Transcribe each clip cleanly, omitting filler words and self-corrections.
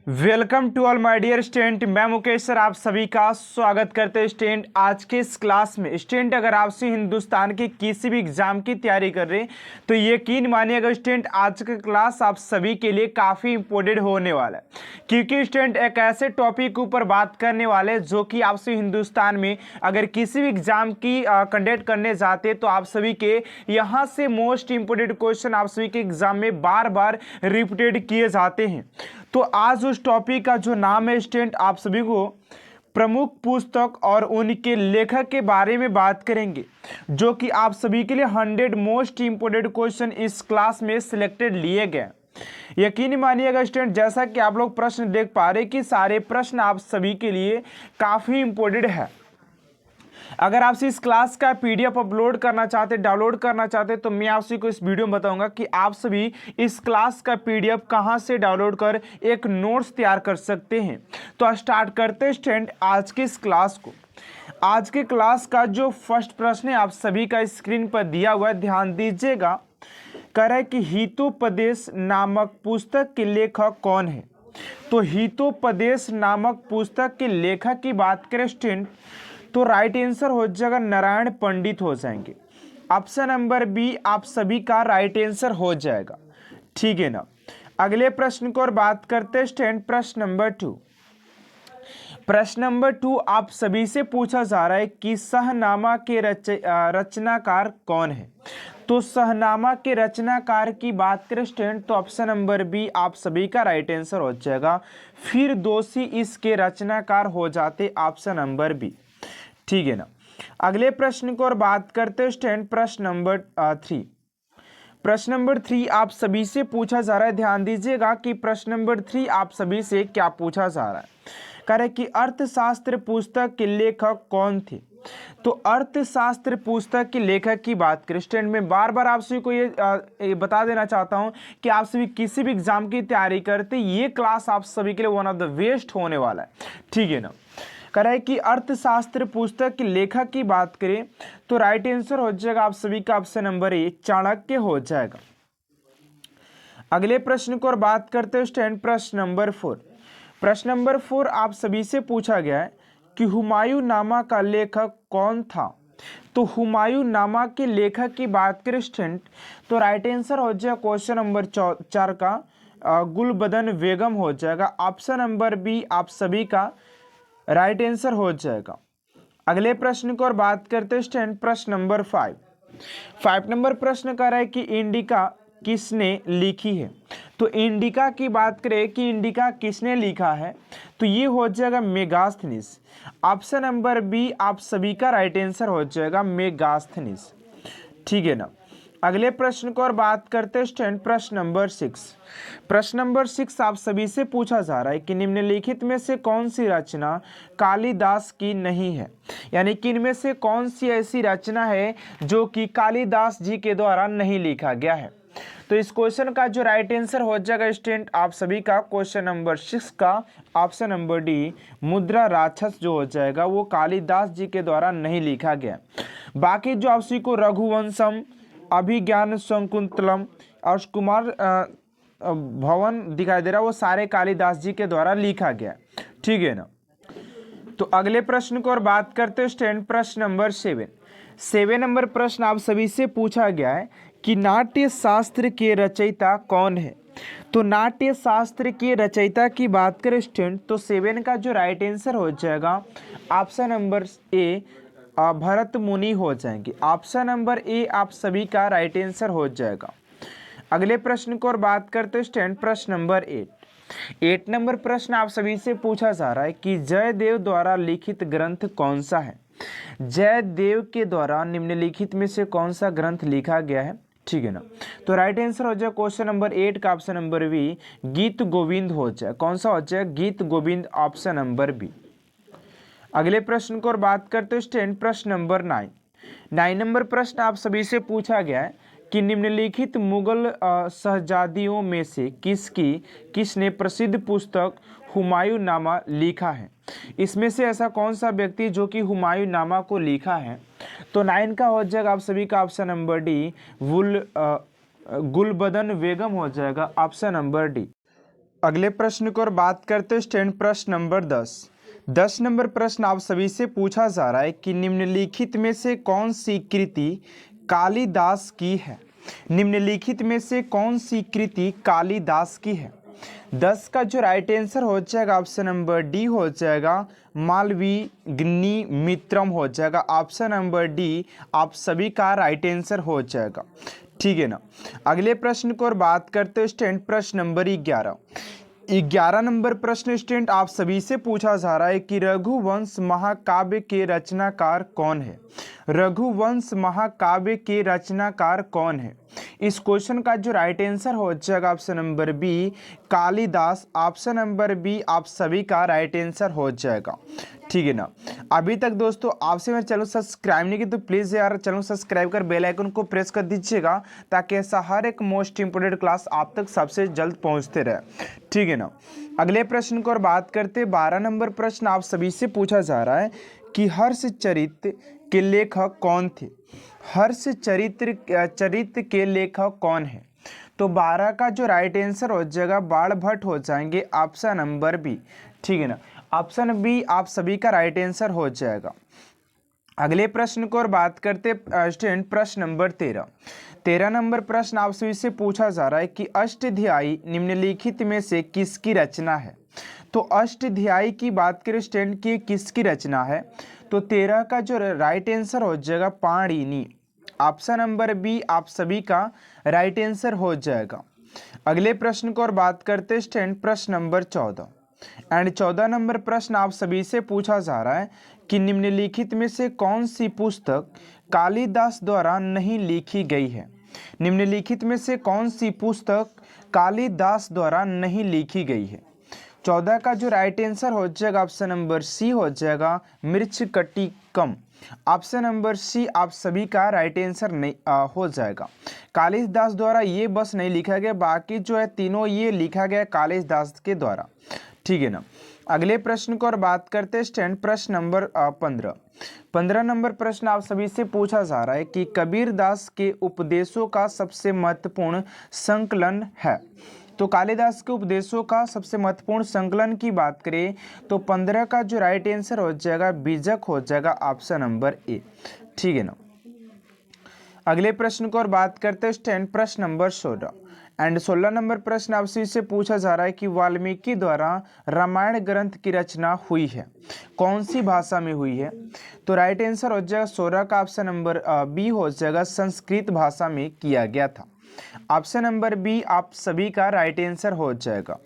Welcome to all my dear student. मैं Mukesh sir आप सभी का स्वागत करते हैं स्टूडेंट आज के इस क्लास में। स्टूडेंट अगर आपसे हिंदुस्तान के किसी भी एग्जाम की तैयारी कर रहे हैं तो यकीन मानिएगा स्टूडेंट आज का क्लास आप सभी के लिए काफ़ी इंपॉर्टेंट होने वाला है, क्योंकि स्टूडेंट एक ऐसे टॉपिक के ऊपर बात करने वाले जो कि आपसे हिंदुस्तान में अगर किसी भी एग्जाम की कंडक्ट करने जाते हैं तो आप सभी के यहाँ से मोस्ट इंपोर्टेंट क्वेश्चन आप सभी के एग्जाम में बार बार रिपीटेड किए जाते हैं। तो आज उस टॉपिक का जो नाम है स्टूडेंट आप सभी को प्रमुख पुस्तक और उनके लेखक के बारे में बात करेंगे, जो कि आप सभी के लिए 100 मोस्ट इंपोर्टेंट क्वेश्चन इस क्लास में सिलेक्टेड लिए गए। यकीन मानिएगा स्टूडेंट जैसा कि आप लोग प्रश्न देख पा रहे कि सारे प्रश्न आप सभी के लिए काफ़ी इंपॉर्टेंट है। अगर आप इस क्लास का पीडीएफ अपलोड करना चाहते डाउनलोड करना चाहते तो मैं आप सभी को इस वीडियो में बताऊंगा कि आप सभी इस क्लास का पीडीएफ कहां से डाउनलोड कर एक नोट्स तैयार कर सकते हैं। तो स्टार्ट करते हैं स्टूडेंट आज के इस क्लास को। आज के क्लास का जो फर्स्ट प्रश्न है आप सभी का स्क्रीन पर दिया हुआ है, ध्यान दीजिएगा। कह रहा है कि हितोपदेश नामक पुस्तक के लेखक कौन है। तो हितोपदेश नामक पुस्तक के लेखक की बात करें स्टूडेंट तो राइट आंसर हो जाएगा नारायण पंडित हो जाएंगे। ऑप्शन नंबर बी आप सभी का राइट आंसर हो जाएगा, ठीक है ना। अगले प्रश्न को और बात करते हैं स्टूडेंट प्रश्न नंबर 2। प्रश्न नंबर 2 आप सभी से पूछा जा रहा है कि शहनामा के रचनाकार कौन है। तो शहनामा के रचनाकार की बात करें स्टूडेंट तो ऑप्शन नंबर बी आप सभी का राइट आंसर हो जाएगा। फिर दोषी इसके रचनाकार हो जाते ऑप्शन नंबर बी, ठीक है ना। अगले प्रश्न को और बात करते हैं स्टूडेंट प्रश्न नंबर 3। प्रश्न नंबर 3 आप सभी से पूछा जा रहा है, ध्यान दीजिएगा कि प्रश्न नंबर 3 आप सभी से क्या पूछा जा रहा है। कह रहे कि अर्थशास्त्र पुस्तक के लेखक कौन थे। तो अर्थशास्त्र पुस्तक के लेखक की बात करें स्टूडेंट मैं बार बार आप सभी को ये बता देना चाहता हूं कि आप सभी किसी भी एग्जाम की तैयारी करते ये क्लास आप सभी के लिए वन ऑफ द बेस्ट होने वाला है, ठीक है ना। कह रहा है कि अर्थशास्त्र पुस्तक के लेखक की बात करें तो राइट आंसर हो जाएगा आप सभी का ऑप्शन नंबर ए चाणक्य हो जाएगा। अगले प्रश्न को और बात करते हैं स्टूडेंट प्रश्न नंबर 4। प्रश्न नंबर 4 आप सभी से पूछा गया है कि हुमायूं नामा का लेखक कौन था। तो हुमायूं नामा के लेखक की बात करें स्टूडेंट तो राइट आंसर हो जाएगा क्वेश्चन नंबर 4 का गुलबदन बेगम हो जाएगा। ऑप्शन नंबर बी आप सभी का राइट आंसर हो जाएगा। अगले प्रश्न को और बात करते हैं स्टूडेंट प्रश्न नंबर 5 नंबर प्रश्न कर रहा है कि इंडिका किसने लिखी है। तो इंडिका की बात करें कि इंडिका किसने लिखा है तो ये हो जाएगा मेगास्थनीस। ऑप्शन नंबर बी आप सभी का राइट आंसर हो जाएगा मेगास्थनीस, ठीक है ना। अगले प्रश्न को और बात करते हैं स्टूडेंट प्रश्न नंबर 6। प्रश्न नंबर 6 आप सभी से पूछा जा रहा है कि निम्नलिखित में से कौन सी रचना कालिदास की नहीं है। यानी कि इनमें से कौन सी ऐसी रचना है जो कि कालिदास जी के द्वारा नहीं लिखा गया है। तो इस क्वेश्चन का जो राइट आंसर हो जाएगा स्टूडेंट आप सभी का क्वेश्चन नंबर 6 का ऑप्शन नंबर डी मुद्रा राक्षस जो हो जाएगा वो कालिदास जी के द्वारा नहीं लिखा गया। बाकी जो आप सभी को रघुवंशम अभिज्ञान शकुंतलम और कुमार भवन दिखाई दे रहा है वो सारे कालिदास जी के द्वारा लिखा गया, ठीक है ना। तो अगले प्रश्न को और बात करते हैं स्टूडेंट प्रश्न नंबर 7 नंबर प्रश्न आप सभी से पूछा गया है कि नाट्य शास्त्र के रचयिता कौन है। तो नाट्य शास्त्र के रचयिता की बात करें स्टूडेंट तो 7 का जो राइट आंसर हो जाएगा ऑप्शन नंबर ए भरत मुनि हो जाएंगे। ऑप्शन नंबर ए आप सभी का राइट आंसर हो जाएगा। अगले प्रश्न को और बात करते हैं स्टूडेंट प्रश्न नंबर 8 नंबर प्रश्न आप सभी से पूछा जा रहा है कि जयदेव द्वारा लिखित ग्रंथ कौन सा है। जयदेव के द्वारा निम्नलिखित में से कौन सा ग्रंथ लिखा गया है, ठीक है ना। तो राइट आंसर हो जाए क्वेश्चन नंबर 8 का ऑप्शन नंबर बी गीत गोविंद हो जाए। कौन सा हो जाए गीत गोविंद, ऑप्शन नंबर बी। अगले प्रश्न को और बात करते हैं स्टूडेंट प्रश्न नंबर 9 नंबर प्रश्न आप सभी से पूछा गया है कि निम्नलिखित मुगल शहजादियों में से किसने प्रसिद्ध पुस्तक हुमायूं नामा लिखा है। इसमें से ऐसा कौन सा व्यक्ति जो कि हुमायूं नामा को लिखा है। तो 9 का हो जाएगा आप सभी का ऑप्शन नंबर डी गुलबदन बेगम हो जाएगा, ऑप्शन नंबर डी। अगले प्रश्न को और बात करते हैं स्टैंड प्रश्न नंबर 10 नंबर प्रश्न आप सभी से पूछा जा रहा है कि निम्नलिखित में से कौन सी कृति कालिदास की है। निम्नलिखित में से कौन सी कृति कालिदास की है। 10 का जो राइट आंसर हो जाएगा ऑप्शन नंबर डी हो जाएगा मालवीग्नि मित्रम हो जाएगा। ऑप्शन नंबर डी आप सभी का राइट आंसर हो जाएगा, ठीक है ना। अगले प्रश्न को और बात करते हैं स्टैंड प्रश्न नंबर 11 नंबर प्रश्न स्टूडेंट आप सभी से पूछा जा रहा है कि रघुवंश महाकाव्य के रचनाकार कौन है। रघुवंश महाकाव्य के रचनाकार कौन है। इस क्वेश्चन का जो राइट आंसर हो जाएगा option number B Kalidas. Option number B आप सभी का राइट आंसर हो जाएगा, ठीक है ना। अभी तक दोस्तों आपसे मेरे चैनल सब्सक्राइब नहीं की तो प्लीज़ यार चैनल सब्सक्राइब कर बेल आइकन को प्रेस कर दीजिएगा ताकि ऐसा हर एक मोस्ट इंपोर्टेंट क्लास आप तक सबसे जल्द पहुंचते रहे, ठीक है ना। अगले प्रश्न को और बात करते 12 नंबर प्रश्न आप सभी से पूछा जा रहा है कि हर्षचरित के लेखक कौन थे। हर्षचरित के लेखक कौन है। तो 12 का जो राइट आंसर हो जाएगा बाणभट्ट हो जाएंगे। ऑप्शन नंबर बी, ठीक है ना। ऑप्शन बी आप सभी का राइट आंसर हो जाएगा। अगले प्रश्न को और बात करते स्टूडेंट प्रश्न नंबर 13 नंबर प्रश्न आप सभी से पूछा जा रहा है कि अष्टध्यायी निम्नलिखित में से किसकी रचना है। तो अष्टध्यायी की बात करें स्टूडेंट की किसकी रचना है। तो 13 का जो राइट आंसर हो जाएगा पाणिनि। ऑप्शन नंबर बी आप सभी का राइट आंसर हो जाएगा। अगले प्रश्न को और बात करते स्टूडेंट प्रश्न नंबर 14 नंबर प्रश्न आप सभी से पूछा जा रहा है कि निम्नलिखित में से कौन सी पुस्तक कालिदास द्वारा नहीं लिखी गई है। निम्नलिखित में से कौन सी पुस्तक कालिदास द्वारा नहीं लिखी गई है। 14 का जो राइट आंसर हो जाएगा ऑप्शन नंबर सी हो जाएगा मृच्छकटिकम। ऑप्शन नंबर सी आप सभी का राइट आंसर नहीं हो जाएगा। कालिदास द्वारा ये बस नहीं लिखा गया, बाकी जो है तीनों ये लिखा गया कालिदास के द्वारा, ठीक है ना। अगले प्रश्न को और बात करते हैं स्टैंड प्रश्न नंबर 15 नंबर प्रश्न आप सभी से पूछा जा रहा है कि कबीरदास के उपदेशों का सबसे महत्वपूर्ण संकलन है। तो कालिदास के उपदेशों का सबसे महत्वपूर्ण संकलन की बात करें तो 15 का जो राइट आंसर हो जाएगा बीजक हो जाएगा। ऑप्शन नंबर ए, ठीक है ना। अगले प्रश्न को और बात करते हैं स्टैंड प्रश्न नंबर 16 नंबर प्रश्न आपसे इससे पूछा जा रहा है कि वाल्मीकि द्वारा रामायण ग्रंथ की रचना हुई है, कौन सी भाषा में हुई है। तो राइट आंसर हो जाएगा 16 का ऑप्शन नंबर बी हो जाएगा संस्कृत भाषा में किया गया था। ऑप्शन नंबर बी आप सभी का राइट आंसर हो जाएगा।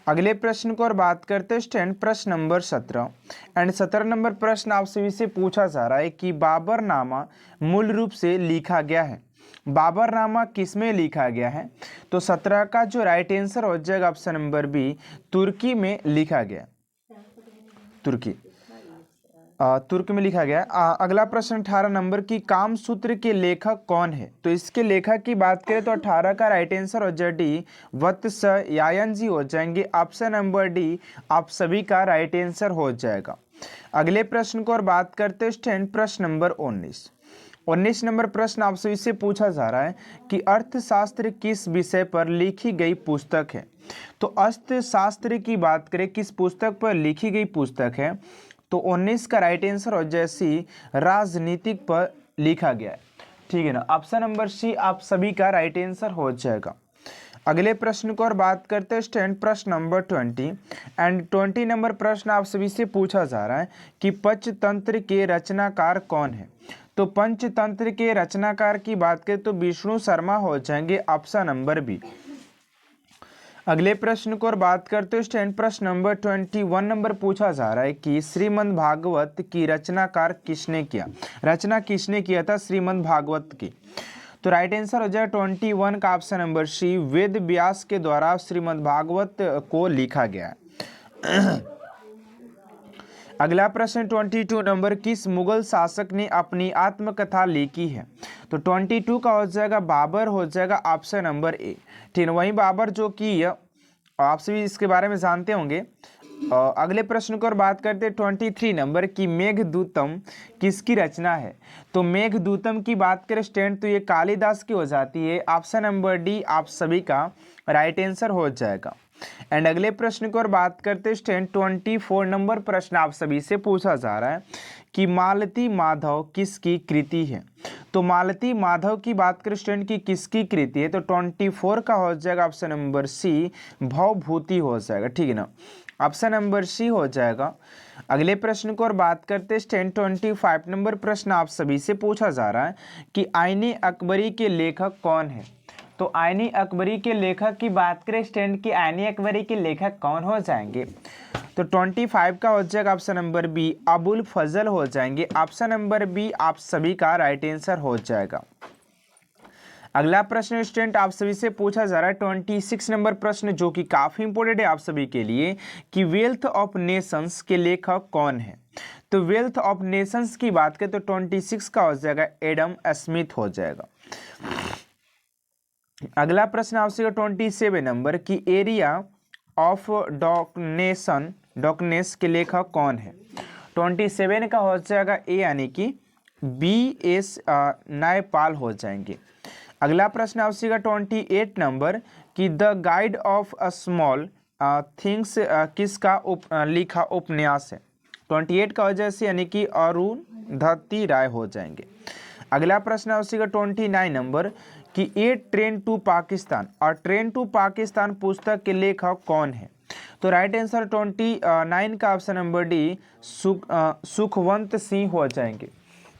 अगले प्रश्न को और बात करते हैं स्टैंड प्रश्न नंबर 17 नंबर प्रश्न आप सभी से पूछा जा रहा है कि बाबरनामा मूल रूप से लिखा गया है। बाबरनामा किस में लिखा गया है। तो 17 का जो राइट आंसर हो जाएगा ऑप्शन नंबर बी तुर्की में लिखा गया। तुर्की में लिखा गया। अगला प्रश्न 18 नंबर की कामसूत्र के लेखक कौन है। तो इसके लेखक की बात करें तो 18 का राइट आंसर हो जाए डी वत्स्यायन जी हो जाएंगे। ऑप्शन नंबर डी आप सभी का राइट आंसर हो जाएगा। अगले प्रश्न को और बात करते हैं स्टैंड प्रश्न नंबर 19 नंबर प्रश्न आप सभी से पूछा जा रहा है कि अर्थशास्त्र किस विषय पर लिखी गई पुस्तक है। तो अर्थशास्त्र की बात करें किस पुस्तक पर लिखी गई पुस्तक है। तो 19 का राइट आंसर हो जैसी राजनीतिक पर लिखा गया है, ठीक है ना। ऑप्शन नंबर सी आप सभी का राइट आंसर हो जाएगा। अगले प्रश्न को और बात करते हैं स्टैंड प्रश्न नंबर 20 नंबर प्रश्न आप सभी से पूछा जा रहा है कि पंचतंत्र के रचनाकार कौन है। तो पंचतंत्र के रचनाकार की बात करें तो विष्णु शर्मा हो जाएंगे। Option number B. अगले प्रश्न को और बात करते हैं स्टैंड प्रश्न नंबर 21 नंबर पूछा जा रहा है कि श्रीमद् भागवत की रचनाकार किसने किया। रचना किसने किया था श्रीमद् भागवत की। तो राइट आंसर हो जाए 21 का option number C Ved Vyas के द्वारा श्रीमद् भागवत को लिखा गया है। अगला प्रश्न 22 नंबर किस मुगल शासक ने अपनी आत्मकथा लिखी है। तो 22 का हो जाएगा बाबर हो जाएगा। ऑप्शन नंबर ए, ठीक है। वही बाबर जो कि आप सभी इसके बारे में जानते होंगे। अगले प्रश्न को और बात करते हैं 23 नंबर की मेघदूतम किसकी रचना है। तो मेघदूतम की बात करें स्टैंड तो ये कालिदास की हो जाती है। ऑप्शन नंबर डी आप सभी का राइट आंसर हो जाएगा। एंड अगले प्रश्न की ओर बात करते हैं स्टूडेंट 24 नंबर प्रश्न आप सभी से पूछा जा रहा है कि मालती माधव किसकी कृति है। तो मालती माधव की बात करें स्टूडेंट की किसकी कृति है, तो 24 का हो जाएगा ऑप्शन नंबर सी, भवभूति हो जाएगा, ठीक है ना, ऑप्शन नंबर सी हो जाएगा। अगले प्रश्न को और बात करते हैं 25 नंबर प्रश्न आप सभी से पूछा जा रहा है कि आईने अकबरी के लेखक कौन है। तो आईने अकबरी के लेखक की बात करें स्टूडेंट की आईने अकबरी के लेखक कौन हो जाएंगे, तो 25 का हो जाएगा ऑप्शन नंबर बी, अबुल फजल हो जाएंगे। ऑप्शन नंबर बी आप सभी का राइट आंसर हो जाएगा। अगला प्रश्न स्टूडेंट आप सभी से पूछा जा रहा है 26 नंबर प्रश्न, जो कि काफी इंपोर्टेंट है आप सभी के लिए, कि वेल्थ ऑफ नेशंस के लेखक कौन है। तो वेल्थ ऑफ नेशंस की बात करें तो 26 का हो जाएगा एडम स्मिथ हो जाएगा। अगला प्रश्न आपसे 27 नंबर की एरिया ऑफ डॉकनेस के लेखक कौन है। 27 का हो जाएगा ए यानी कि B.S. नायपाल हो जाएंगे। अगला प्रश्न आपसे 28 नंबर कि the guide of a small things किसका लिखा उपन्यास है। 28 का हो जाए यानी कि अरुंधति राय हो जाएंगे। अगला प्रश्न आपसे 29 नंबर कि ए ट्रेन टू पाकिस्तान और ट्रेन टू पाकिस्तान पुस्तक के लेखक कौन है। तो राइट आंसर 29 का option number D, Sukhwant Singh हो जाएंगे।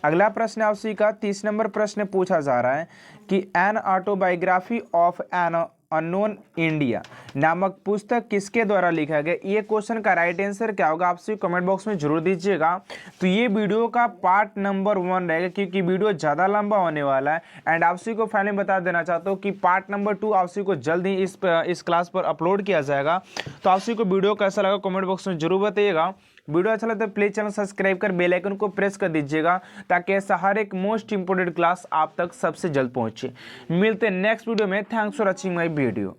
अगला प्रश्न आपसे का 30 नंबर प्रश्न पूछा जा रहा है कि an autobiography of an unknown India नामक पुस्तक किसके द्वारा लिखा गया। ये क्वेश्चन का राइट आंसर क्या होगा आपसे कमेंट बॉक्स में जरूर दीजिएगा। तो ये वीडियो का पार्ट नंबर 1 रहेगा क्योंकि वीडियो ज़्यादा लंबा होने वाला है। एंड आपसी को फाइनली बता देना चाहता हूँ कि पार्ट नंबर 2 आपसी को जल्द ही इस क्लास पर अपलोड किया जाएगा। तो आपसी को वीडियो कैसा लगा कमेंट बॉक्स में जरूर बताइएगा। वीडियो अच्छा लगता है प्लीज चैनल सब्सक्राइब कर बेल आइकन को प्रेस कर दीजिएगा ताकि ऐसा हर एक मोस्ट इंपोर्टेंट क्लास आप तक सबसे जल्द पहुंचे। मिलते हैं नेक्स्ट वीडियो में। Thanks for watching my video.